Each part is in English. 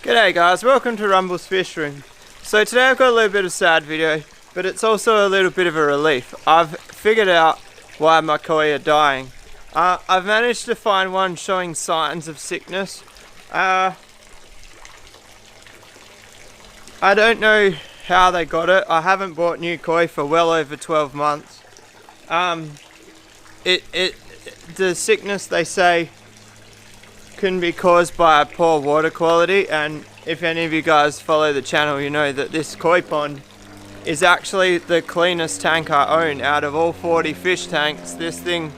G'day guys, welcome to Rumble's Fish Room. So today I've got a little bit of sad video, but it's also a little bit of a relief. I've figured out why my koi are dying. I've managed to find one showing signs of sickness. I don't know how they got it. I haven't bought new koi for well over 12 months. The sickness, they say, can be caused by a poor water quality, and if any of you guys follow the channel, you know that this koi pond is actually the cleanest tank I own. Out of all 40 fish tanks, this thing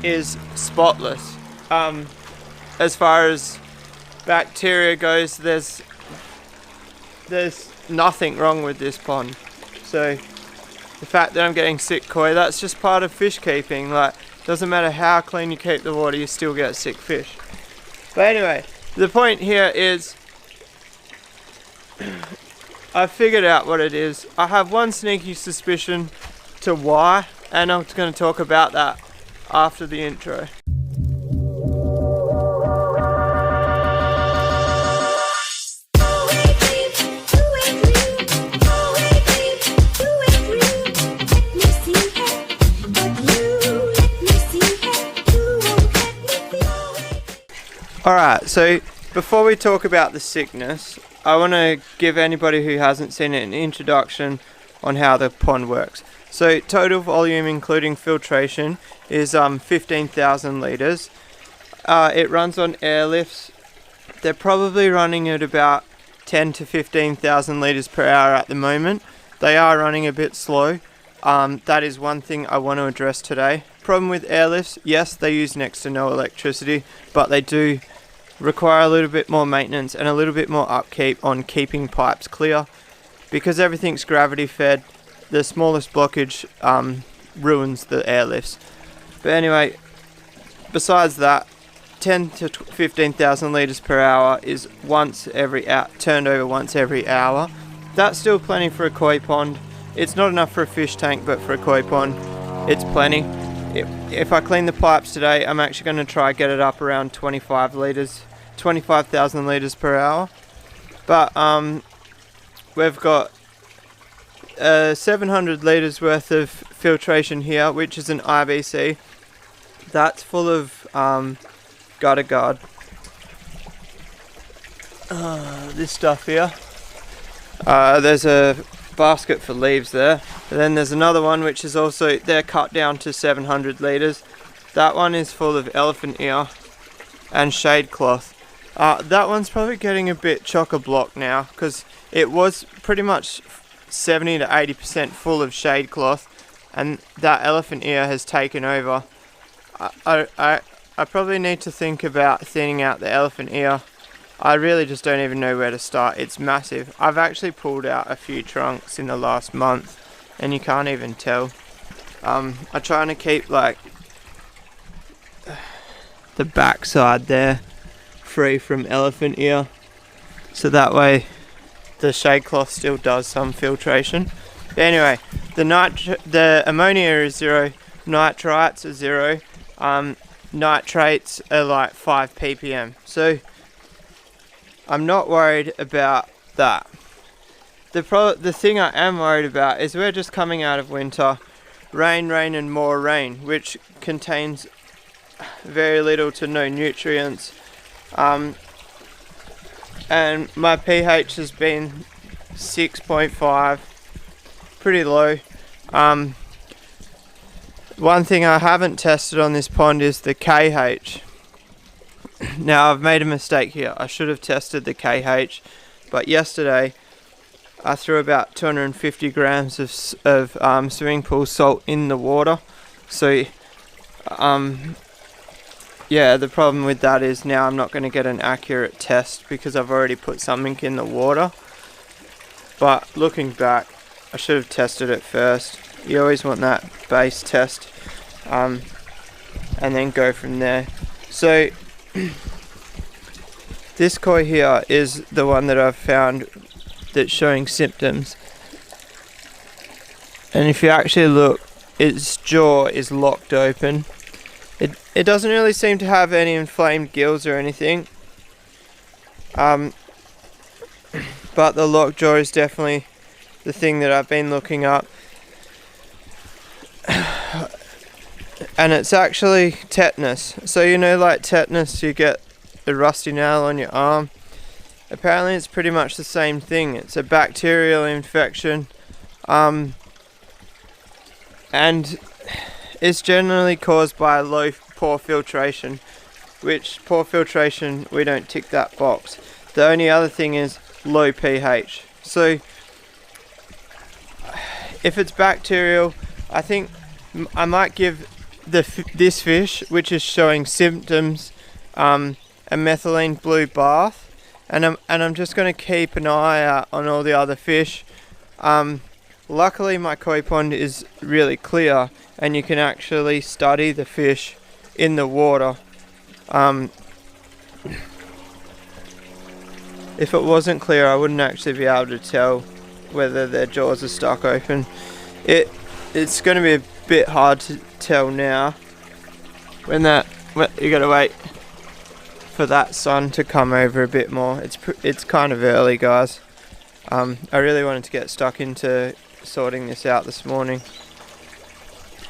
is spotless. As far as bacteria goes, there's nothing wrong with this pond. So the fact that I'm getting sick koi, that's just part of fish keeping. Like, doesn't matter how clean you keep the water, you still get sick fish. But anyway, the point here is I figured out what it is. I have one sneaky suspicion to why, and I'm going to talk about that after the intro. Alright, so before we talk about the sickness, I want to give anybody who hasn't seen it an introduction on how the pond works. So total volume including filtration is 15,000 litres. It runs on airlifts. They're probably running at about 10 to 15,000 litres per hour at the moment. They are running a bit slow. That is one thing I want to address today. Problem with airlifts, yes, they use next to no electricity, but they do require a little bit more maintenance and a little bit more upkeep on keeping pipes clear. Because everything's gravity fed, the smallest blockage ruins the airlifts. But anyway, besides that, 10 to 15,000 litres per hour is turned over once every hour. That's still plenty for a koi pond. It's not enough for a fish tank, but for a koi pond, it's plenty. If I clean the pipes today, I'm actually going to try get it up around 25,000 litres per hour. But we've got 700 litres worth of filtration here, which is an IBC. That's full of gutter guard. This stuff here. There's a basket for leaves there. And then there's another one which is also, they're cut down to 700 litres. That one is full of elephant ear and shade cloth. That one's probably getting a bit chock-a-block now, because it was pretty much 70 to 80% full of shade cloth, and that elephant ear has taken over. I probably need to think about thinning out the elephant ear. I really just don't even know where to start. It's massive. I've actually pulled out a few trunks in the last month, and you can't even tell. I'm trying to keep like the backside there free from elephant ear, so that way the shade cloth still does some filtration. But anyway, the ammonia is 0, nitrites are 0, nitrates are like 5 ppm. So I'm not worried about that. The thing I am worried about is we're just coming out of winter, rain and more rain, which contains very little to no nutrients. And my pH has been 6.5, pretty low. One thing I haven't tested on this pond is the KH. Now I've made a mistake here. I should have tested the KH, but yesterday I threw about 250 grams of swimming pool salt in the water. So yeah, the problem with that is now I'm not going to get an accurate test because I've already put something in the water. But looking back, I should have tested it first. You always want that base test, and then go from there. So this koi here is the one that I've found that's showing symptoms. And if you actually look, its jaw is locked open. It doesn't really seem to have any inflamed gills or anything. But the lockjaw is definitely the thing that I've been looking up. And it's actually tetanus. So you know, like tetanus, you get a rusty nail on your arm. Apparently it's pretty much the same thing. It's a bacterial infection, and it's generally caused by poor filtration, which poor filtration, we don't tick that box. The only other thing is low pH. So if it's bacterial, I think I might give this fish, which is showing symptoms, a methylene blue bath, and I'm just going to keep an eye out on all the other fish. Luckily my koi pond is really clear and you can actually study the fish in the water. If it wasn't clear, I wouldn't actually be able to tell whether their jaws are stuck open. It's going to be a bit hard to tell now when you gotta wait for that sun to come over a bit more. It's kind of early, guys. I really wanted to get stuck into sorting this out this morning.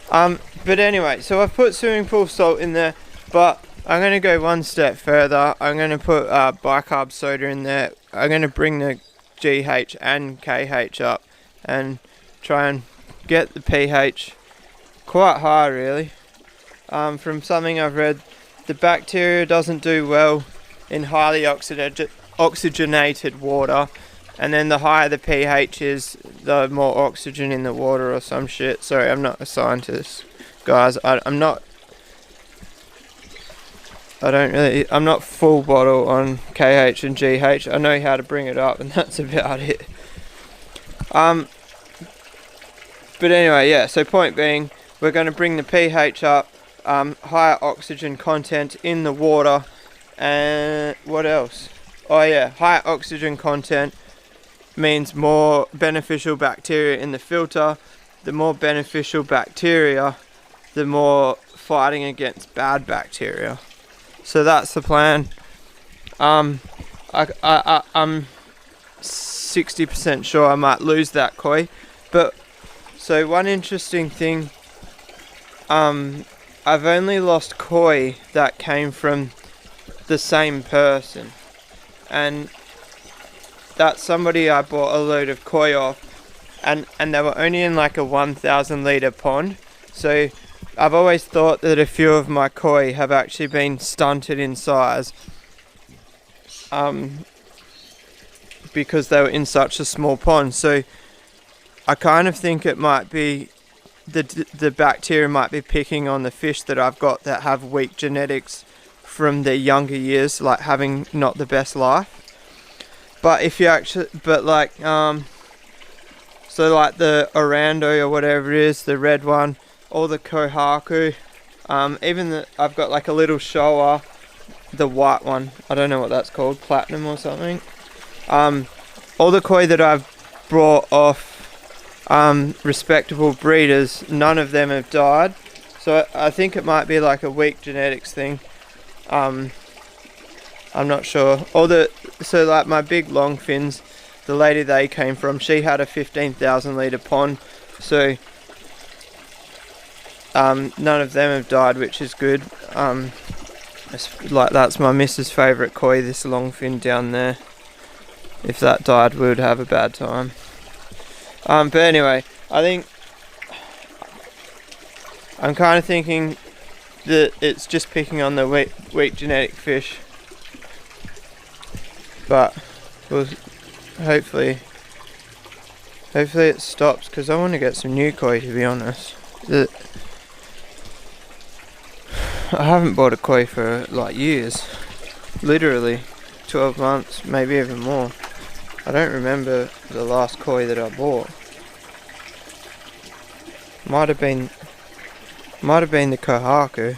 But anyway, so I've put swimming pool salt in there, but I'm going to go one step further. I'm going to put bicarb soda in there. I'm going to bring the GH and KH up and try and get the pH quite high, really. From something I've read, the bacteria doesn't do well in highly oxygenated water, and then the higher the pH is, the more oxygen in the water or some shit. Sorry, I'm not a scientist, guys. I'm not full bottle on KH and GH. I know how to bring it up, and that's about it. But anyway, yeah, so point being, we're going to bring the pH up, higher oxygen content in the water, and what else? Oh yeah, higher oxygen content means more beneficial bacteria in the filter. The more beneficial bacteria, the more fighting against bad bacteria. So that's the plan. I'm 60% sure I might lose that koi, but so one interesting thing, I've only lost koi that came from the same person, and that's somebody I bought a load of koi off, and they were only in like a 1,000 litre pond. So I've always thought that a few of my koi have actually been stunted in size, because they were in such a small pond. So I kind of think it might be the bacteria might be picking on the fish that I've got that have weak genetics from their younger years, like having not the best life. But if you actually, so like the Orando or whatever it is, the red one, or the Kohaku, even I've got like a little Showa, the white one, I don't know what that's called, platinum or something. All the koi that I've brought off respectable breeders, none of them have died. So I think it might be like a weak genetics thing. I'm not sure. So like my big long fins, the lady they came from, she had a 15,000 litre pond. So none of them have died, which is good. Like that's my missus' favourite koi, this long fin down there. If that died, we would have a bad time. But anyway, I think I'm kind of thinking that it's just picking on the weak genetic fish, but we'll hopefully it stops, because I want to get some new koi, to be honest. I haven't bought a koi for like years, literally 12 months, maybe even more. I don't remember the last koi that I bought. Might have been the Kohaku,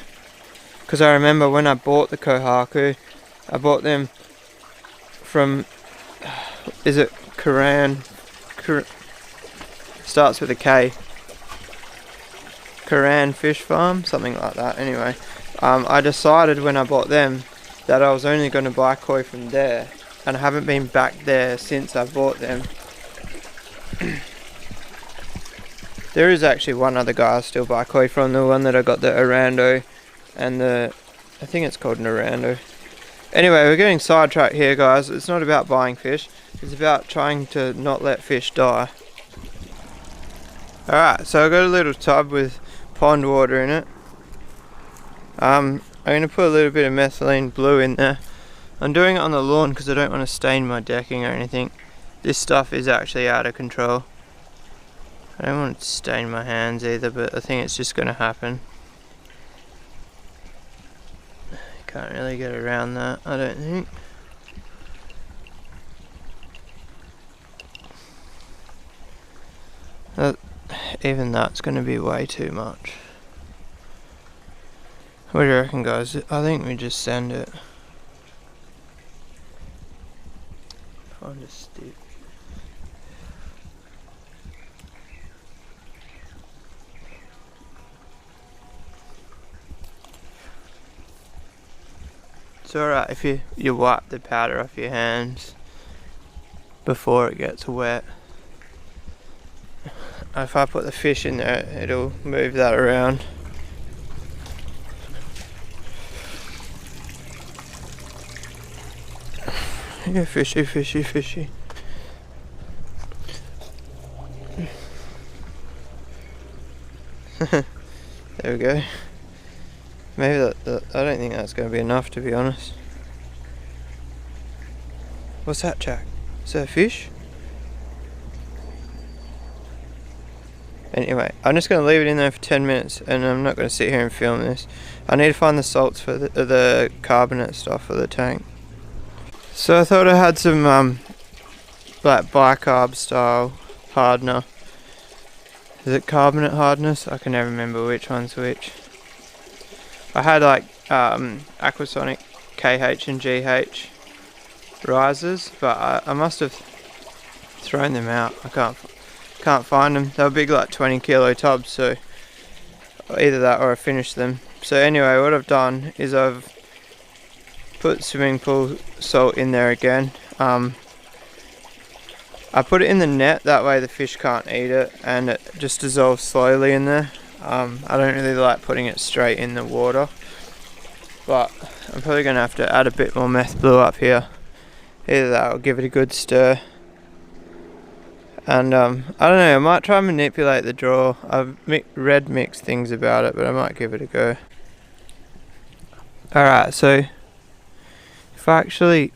because I remember when I bought the Kohaku, I bought them from, is it starts with a K, Karan Fish Farm, something like that. Anyway, I decided when I bought them that I was only going to buy koi from there, and I haven't been back there since I bought them. There is actually one other guy I still buy koi from, the one that I got the Orando and I think it's called an Orando. Anyway, we're getting sidetracked here, guys. It's not about buying fish, it's about trying to not let fish die. Alright, so I've got a little tub with pond water in it. I'm going to put a little bit of methylene blue in there. I'm doing it on the lawn because I don't want to stain my decking or anything. This stuff is actually out of control. I don't want to stain my hands either, but I think it's just going to happen. Can't really get around that, I don't think. Even that's going to be way too much. What do you reckon, guys? I think we just send it. Find a stick. It's alright if you wipe the powder off your hands before it gets wet. If I put the fish in there, it'll move that around. Yeah, fishy, fishy, fishy. There we go. Maybe that I don't think that's going to be enough, to be honest. What's that, Jack? Is that a fish? Anyway, I'm just going to leave it in there for 10 minutes and I'm not going to sit here and film this. I need to find the salts for the carbonate stuff for the tank. So I thought I had some like bicarb style hardener. Is it carbonate hardness? I can never remember which one's which. I had like Aquasonic KH and GH risers, but I must have thrown them out. I can't find them. They were big, like 20 kilo tubs, so either that or I finished them. So anyway, what I've done is I've put swimming pool salt in there again. I put it in the net, that way the fish can't eat it and it just dissolves slowly in there. I don't really like putting it straight in the water, but I'm probably going to have to add a bit more meth blue up here. Either that or give it a good stir. And I don't know, I might try and manipulate the draw. I've read mixed things about it, but I might give it a go. Alright, so if I actually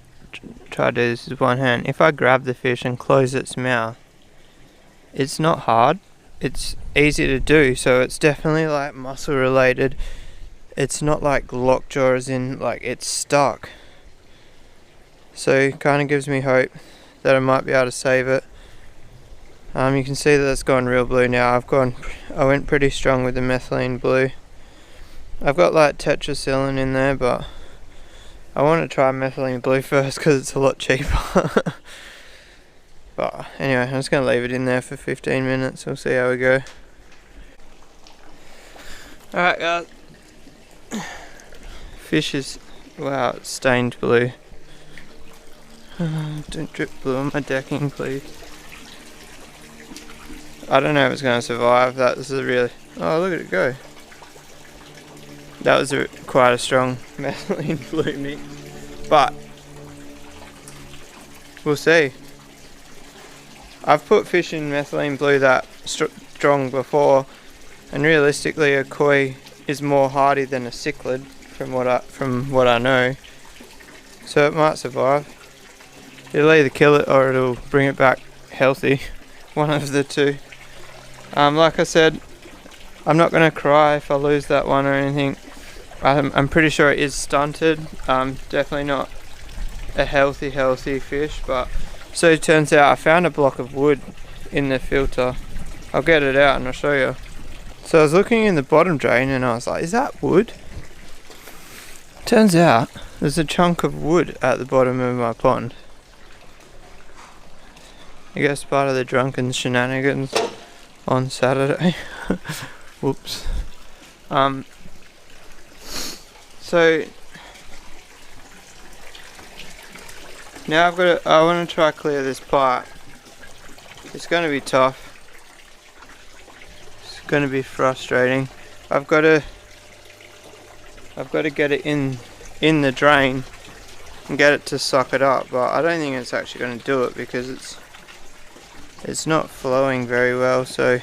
try to do this with one hand, if I grab the fish and close its mouth, it's not hard, it's easy to do, so it's definitely like muscle related. It's not like lockjaw as in like it's stuck. So it kind of gives me hope that I might be able to save it. You can see that it's gone real blue now. I went pretty strong with the methylene blue. I've got like tetracycline in there, but I want to try methylene blue first because it's a lot cheaper. But anyway, I'm just going to leave it in there for 15 minutes. We'll see how we go. Alright guys. Fish is, wow, it's stained blue. Don't drip blue on my decking, please. I don't know if it's going to survive. That was a really, oh look at it go. That was quite a strong methylene blue mix, but we'll see. I've put fish in methylene blue that strong before, and realistically a koi is more hardy than a cichlid from what I know, so it might survive. It'll either kill it or it'll bring it back healthy, one of the two. Like I said, I'm not going to cry if I lose that one or anything. I'm pretty sure it is stunted. Definitely not a healthy fish, but so it turns out I found a block of wood in the filter. I'll get it out and I'll show you. So I was looking in the bottom drain and I was like, is that wood? Turns out there's a chunk of wood at the bottom of my pond. I guess part of the drunken shenanigans on Saturday. Whoops. So Now I want to try clear this pipe. It's going to be tough. It's going to be frustrating. I've got to get it in the drain and get it to suck it up, but I don't think it's actually going to do it because it's not flowing very well, so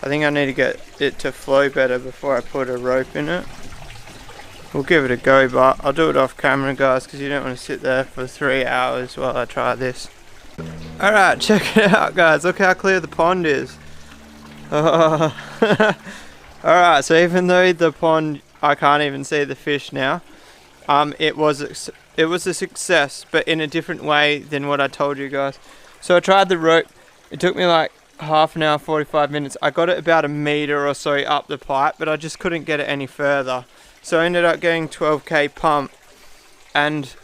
I think I need to get it to flow better before I put a rope in it. We'll give it a go, but I'll do it off camera, guys, because you don't want to sit there for 3 hours while I try this. Alright, check it out, guys. Look how clear the pond is. Alright, so even though the pond, I can't even see the fish now, it was a success, but in a different way than what I told you guys. So I tried the rope. It took me like half an hour, 45 minutes. I got it about a meter or so up the pipe, but I just couldn't get it any further. So I ended up getting 12k pump, and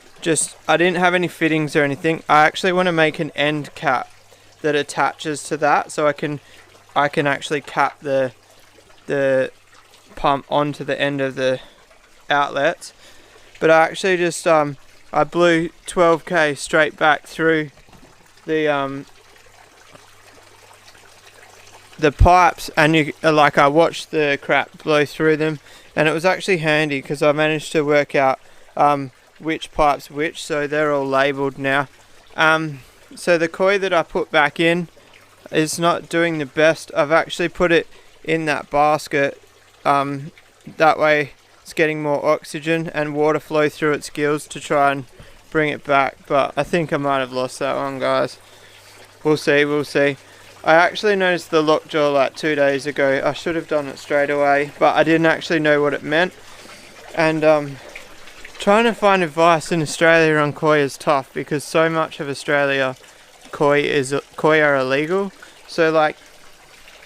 I didn't have any fittings or anything. I actually want to make an end cap that attaches to that, so I can actually cap the pump onto the end of the outlets. But I actually just I blew 12k straight back through the pipes, and I watched the crap blow through them. And it was actually handy because I managed to work out which pipe's which, so they're all labelled now. So the koi that I put back in is not doing the best. I've actually put it in that basket. That way it's getting more oxygen and water flow through its gills to try and bring it back. But I think I might have lost that one, guys. We'll see. I actually noticed the lockjaw like 2 days ago. I should have done it straight away, but I didn't actually know what it meant. And trying to find advice in Australia on koi is tough because so much of Australia koi are illegal. So like,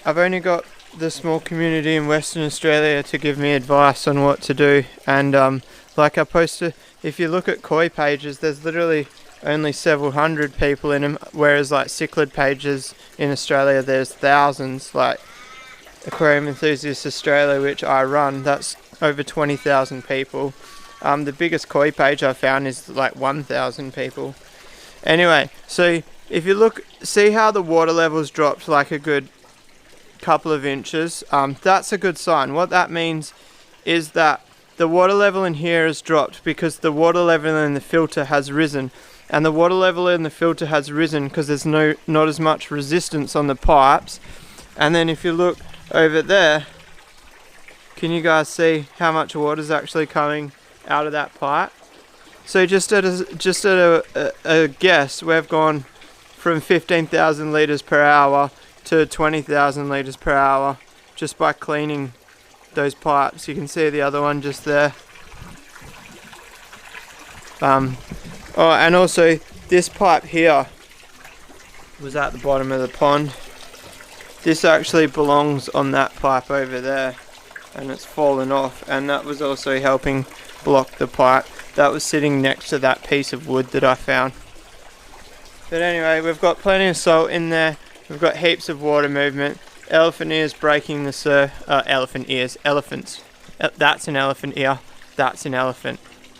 I've only got the small community in Western Australia to give me advice on what to do. And like I posted, if you look at koi pages, there's literally only several hundred people in them, whereas like cichlid pages in Australia there's thousands. Like Aquarium Enthusiasts Australia, which I run, that's over 20,000 people. The biggest koi page I found is like 1,000 people. Anyway, so if you see how the water levels dropped like a good couple of inches, that's a good sign. What that means is that the water level in here has dropped because the water level in the filter has risen. And the water level in the filter has risen because there's not as much resistance on the pipes. And then if you look over there, can you guys see how much water is actually coming out of that pipe? So just at a guess, we've gone from 15,000 litres per hour to 20,000 litres per hour just by cleaning those pipes. You can see the other one just there. Oh, and also this pipe here was at the bottom of the pond. This actually belongs on that pipe over there, and it's fallen off, and that was also helping block the pipe. That was sitting next to that piece of wood that I found. But anyway, we've got plenty of salt in there. We've got heaps of water movement. Elephant ears breaking the elephants. That's an elephant ear. That's an elephant.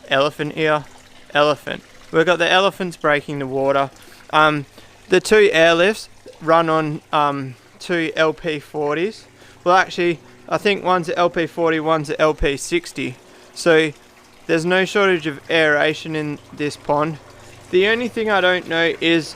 Elephant ear. Elephant. We've got the elephants breaking the water. The two airlifts run on two LP40s. Well, actually, I think one's at LP40, one's at LP60. So there's no shortage of aeration in this pond. The only thing I don't know is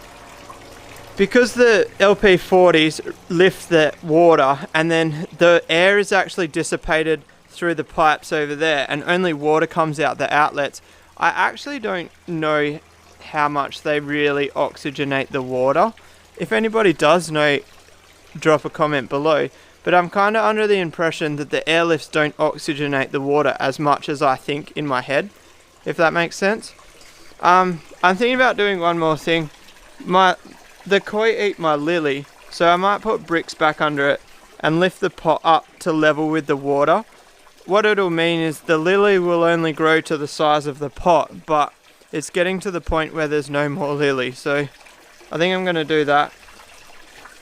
because the LP40s lift the water and then the air is actually dissipated through the pipes over there and only water comes out the outlets. I actually don't know how much they really oxygenate the water. If anybody does know, drop a comment below. But I'm kind of under the impression that the airlifts don't oxygenate the water as much as I think in my head, if that makes sense. I'm thinking about doing one more thing. The koi eat my lily, so I might put bricks back under it and lift the pot up to level with the water. What it'll mean is the lily will only grow to the size of the pot, but it's getting to the point where there's no more lily, so I think I'm going to do that.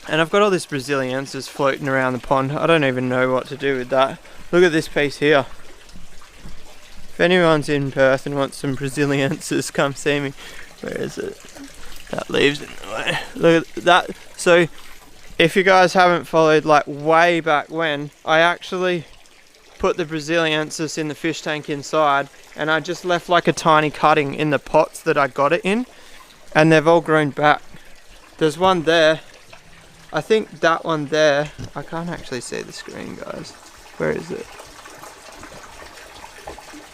And I've got all this Braziliensis floating around the pond. I don't even know what to do with that. Look at this piece here. If anyone's in Perth and wants some Braziliensis, come see me. Where is it? That leaves in the way. Look at that. So if you guys haven't followed, like way back when, I actually put the Braziliensis in the fish tank inside, and I just left like a tiny cutting in the pots that I got it in, and they've all grown back. There's one there. I think that one there, I can't actually see the screen, guys. Where is it?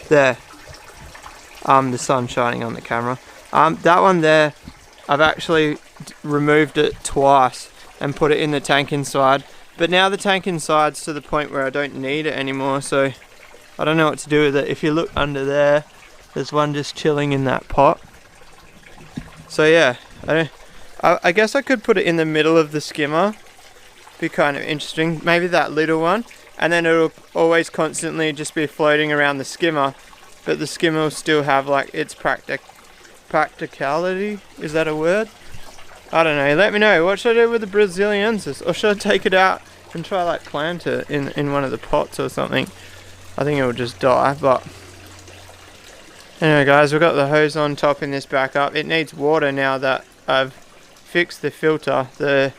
There. The sun's shining on the camera. That one there, I've actually removed it twice and put it in the tank inside. But now the tank inside's to the point where I don't need it anymore, so I don't know what to do with it. If you look under there, there's one just chilling in that pot. So yeah, I guess I could put it in the middle of the skimmer. Be kind of interesting. Maybe that little one, and then it'll always constantly just be floating around the skimmer, but the skimmer will still have like its practicality. Is that a word? I don't know. Let me know. What should I do with the Braziliensis? Or should I take it out and try like plant it in one of the pots or something? I think it will just die, but anyway guys, we've got the hose on, topping this back up. It needs water now that I've fixed the filter. The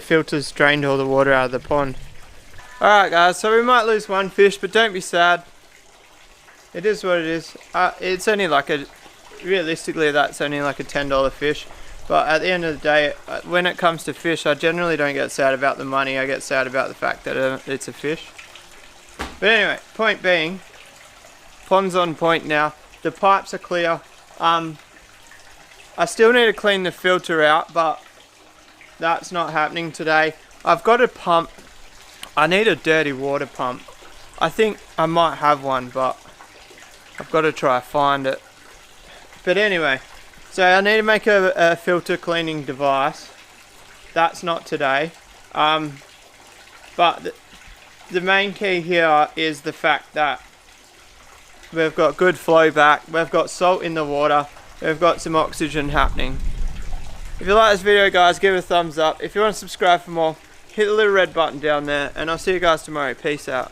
filter's drained all the water out of the pond. Alright guys, so we might lose one fish, but don't be sad. It is what it is. It's only like realistically that's only like a $10 fish. But at the end of the day, when it comes to fish, I generally don't get sad about the money. I get sad about the fact that it's a fish. But anyway, point being, pond's on point now. The pipes are clear. I still need to clean the filter out, but that's not happening today. I've got a pump. I need a dirty water pump. I think I might have one, but I've got to try find it. But anyway, so I need to make a filter cleaning device. That's not today. But the main key here is the fact that we've got good flow back, we've got salt in the water, we've got some oxygen happening. If you like this video guys, give it a thumbs up. If you want to subscribe for more, hit the little red button down there, and I'll see you guys tomorrow. Peace out.